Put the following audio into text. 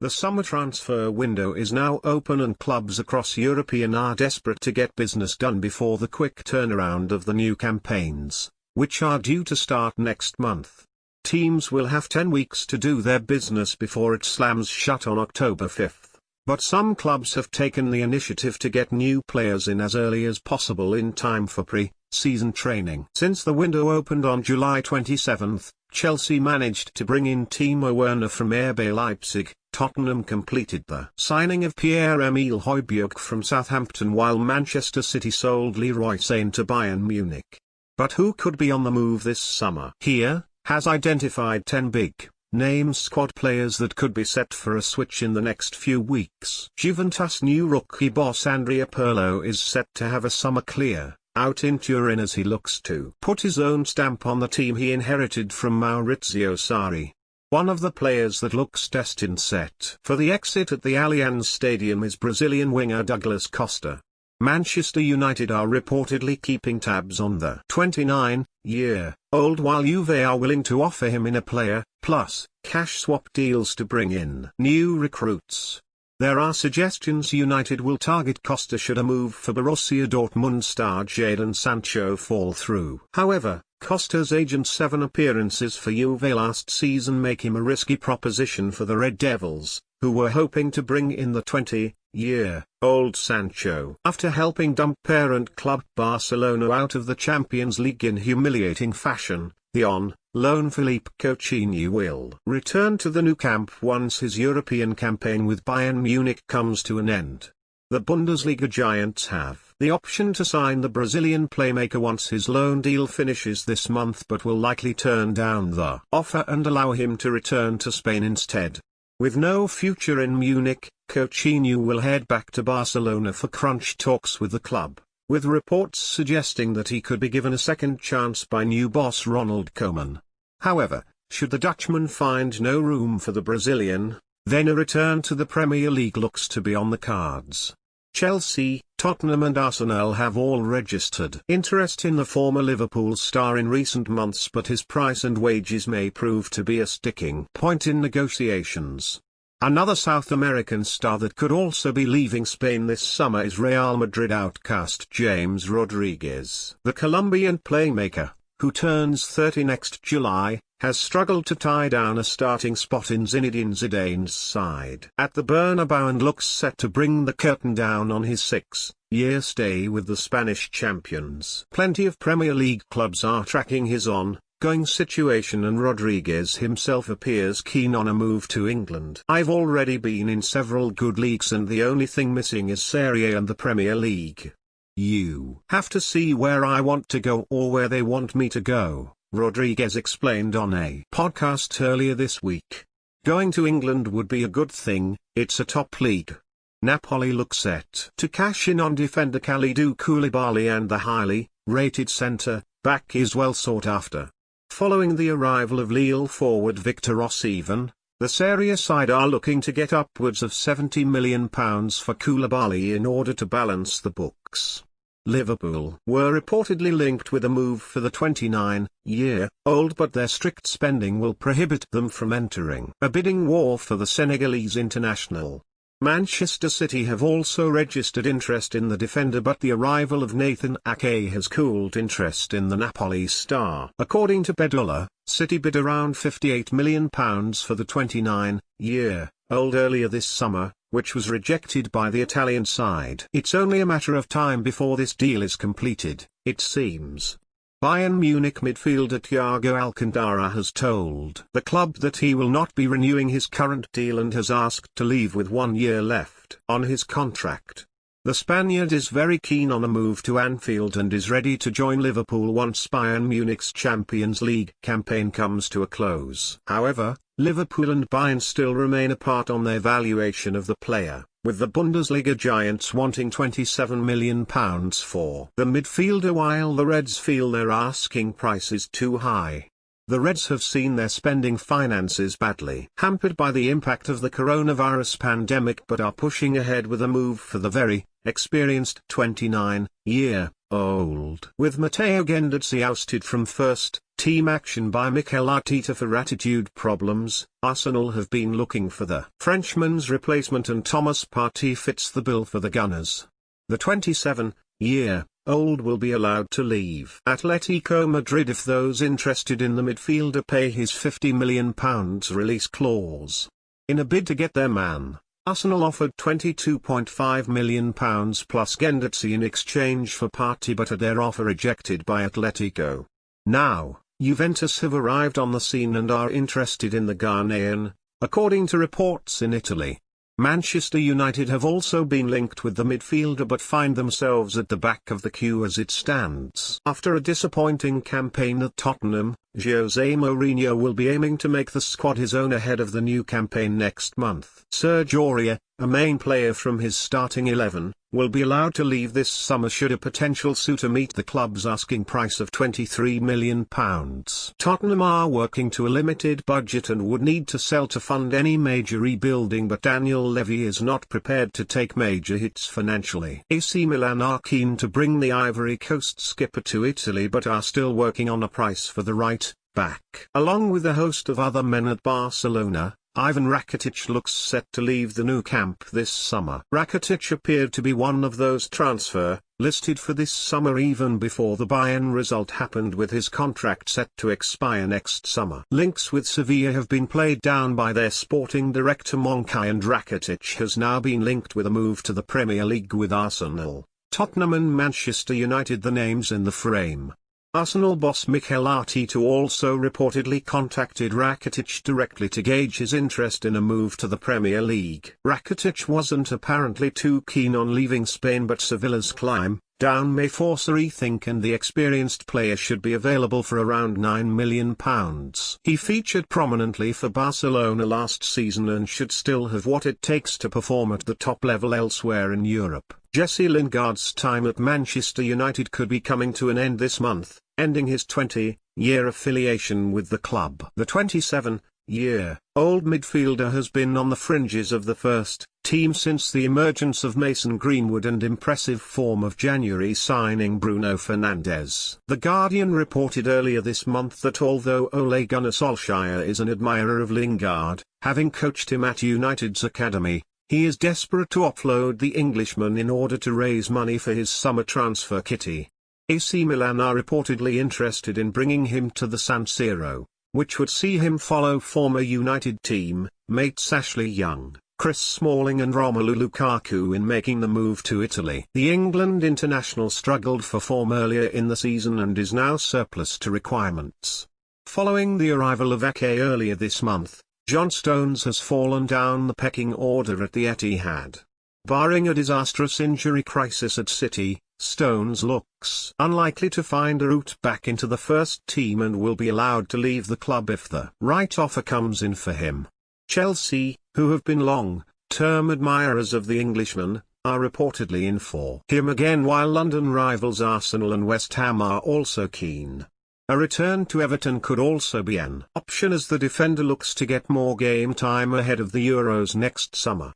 The summer transfer window is now open and clubs across Europe are desperate to get business done before the quick turnaround of the new campaigns, which are due to start next month. Teams will have 10 weeks to do their business before it slams shut on October 5th, but some clubs have taken the initiative to get new players in as early as possible in time for pre-season training. Since the window opened on July 27, Chelsea managed to bring in Timo Werner from RB Leipzig. Tottenham completed the signing of Pierre-Emile Højbjerg from Southampton, while Manchester City sold Leroy Sane to Bayern Munich. But who could be on the move this summer? Here has identified 10 big-name squad players that could be set for a switch in the next few weeks. Juventus' new rookie boss Andrea Pirlo is set to have a summer clear out in Turin as he looks to put his own stamp on the team he inherited from Maurizio Sarri. One of the players that looks destined set for the exit at the Allianz Stadium is Brazilian winger Douglas Costa. Manchester United are reportedly keeping tabs on the 29-year-old, while Juve are willing to offer him in a player plus cash swap deals to bring in new recruits. There are suggestions United will target Costa should a move for Borussia Dortmund star Jadon Sancho fall through. However, Costa's agent's 7 appearances for Juve last season make him a risky proposition for the Red Devils, who were hoping to bring in the 20-year-old Sancho. After helping dump parent club Barcelona out of the Champions League in humiliating fashion, the on-loan Philippe Coutinho will return to the Nou Camp once his European campaign with Bayern Munich comes to an end. The Bundesliga giants have the option to sign the Brazilian playmaker once his loan deal finishes this month, but will likely turn down the offer and allow him to return to Spain instead. With no future in Munich, Coutinho will head back to Barcelona for crunch talks with the club, with reports suggesting that he could be given a second chance by new boss Ronald Koeman. However, should the Dutchman find no room for the Brazilian, then a return to the Premier League looks to be on the cards. Chelsea, Tottenham and Arsenal have all registered interest in the former Liverpool star in recent months, but his price and wages may prove to be a sticking point in negotiations. Another South American star that could also be leaving Spain this summer is Real Madrid outcast James Rodriguez. The Colombian playmaker, who turns 30 next July, has struggled to tie down a starting spot in Zinedine Zidane's side at the Bernabeu and looks set to bring the curtain down on his 6-year stay with the Spanish champions. Plenty of Premier League clubs are tracking his ongoing situation, and Rodriguez himself appears keen on a move to England. I've already been in several good leagues and the only thing missing is Serie A and the Premier League. You have to see where I want to go or where they want me to go, Rodriguez explained on a podcast earlier this week. Going to England would be a good thing, it's a top league. Napoli look set to cash in on defender Kalidou Koulibaly, and the highly rated centre-back is well sought after. Following the arrival of Lille forward Victor Osimhen, the Serie A side are looking to get upwards of £70 million for Koulibaly in order to balance the books. Liverpool were reportedly linked with a move for the 29-year-old, but their strict spending will prohibit them from entering a bidding war for the Senegalese international. Manchester City have also registered interest in the defender, but the arrival of Nathan Ake has cooled interest in the Napoli star. According to Bedolla, City bid around £58 million for the 29-year-old earlier this summer, which was rejected by the Italian side. It's only a matter of time before this deal is completed, it seems. Bayern Munich midfielder Thiago Alcantara has told the club that he will not be renewing his current deal and has asked to leave with 1 year left on his contract. The Spaniard is very keen on a move to Anfield and is ready to join Liverpool once Bayern Munich's Champions League campaign comes to a close. However, Liverpool and Bayern still remain apart on their valuation of the player, with the Bundesliga giants wanting £27 million for the midfielder, while the Reds feel their asking price is too high. The Reds have seen their spending finances badly hampered by the impact of the coronavirus pandemic, but are pushing ahead with a move for the very experienced 29-year-old. With Matteo Guendouzi ousted from first Team action by Mikel Arteta for attitude problems. Arsenal have been looking for the Frenchman's replacement and Thomas Partey fits the bill for the Gunners. The 27-year-old will be allowed to leave Atletico Madrid if those interested in the midfielder pay his £50 million release clause. In a bid to get their man, Arsenal offered £22.5 million plus Guendouzi in exchange for Partey, but had their offer rejected by Atletico. Now, Juventus have arrived on the scene and are interested in the Ghanaian, according to reports in Italy. Manchester United have also been linked with the midfielder but find themselves at the back of the queue as it stands. After a disappointing campaign at Tottenham, Jose Mourinho will be aiming to make the squad his own ahead of the new campaign next month. Serge Aurier, a main player from his starting 11, will be allowed to leave this summer should a potential suitor meet the club's asking price of £23 million. Tottenham are working to a limited budget and would need to sell to fund any major rebuilding, but Daniel Levy is not prepared to take major hits financially. AC Milan are keen to bring the Ivory Coast skipper to Italy but are still working on a price for the right back. Along with a host of other men at Barcelona, Ivan Rakitic looks set to leave the Nou Camp this summer. Rakitic appeared to be one of those listed for this summer even before the Bayern result happened, with his contract set to expire next summer. Links with Sevilla have been played down by their sporting director Monchi, and Rakitic has now been linked with a move to the Premier League with Arsenal, Tottenham and Manchester United the names in the frame. Arsenal boss Mikel Arteta also reportedly contacted Rakitic directly to gauge his interest in a move to the Premier League. Rakitic wasn't apparently too keen on leaving Spain, but Sevilla's climb down may force a rethink, and the experienced player should be available for around £9 million. He featured prominently for Barcelona last season and should still have what it takes to perform at the top level elsewhere in Europe. Jesse Lingard's time at Manchester United could be coming to an end this month, ending his 20-year affiliation with the club. The 27-year-old midfielder has been on the fringes of the first team since the emergence of Mason Greenwood and impressive form of January signing Bruno Fernandes. The Guardian reported earlier this month that although Ole Gunnar Solskjaer is an admirer of Lingard, having coached him at United's academy, he is desperate to offload the Englishman in order to raise money for his summer transfer kitty. AC Milan are reportedly interested in bringing him to the San Siro, which would see him follow former United team mates Ashley Young, Chris Smalling and Romelu Lukaku in making the move to Italy. The England international struggled for form earlier in the season and is now surplus to requirements. Following the arrival of Ake earlier this month, John Stones has fallen down the pecking order at the Etihad. Barring a disastrous injury crisis at City, Stones looks unlikely to find a route back into the first team and will be allowed to leave the club if the right offer comes in for him. Chelsea, who have been long-term admirers of the Englishman, are reportedly in for him again, while London rivals Arsenal and West Ham are also keen. A return to Everton could also be an option as the defender looks to get more game time ahead of the Euros next summer.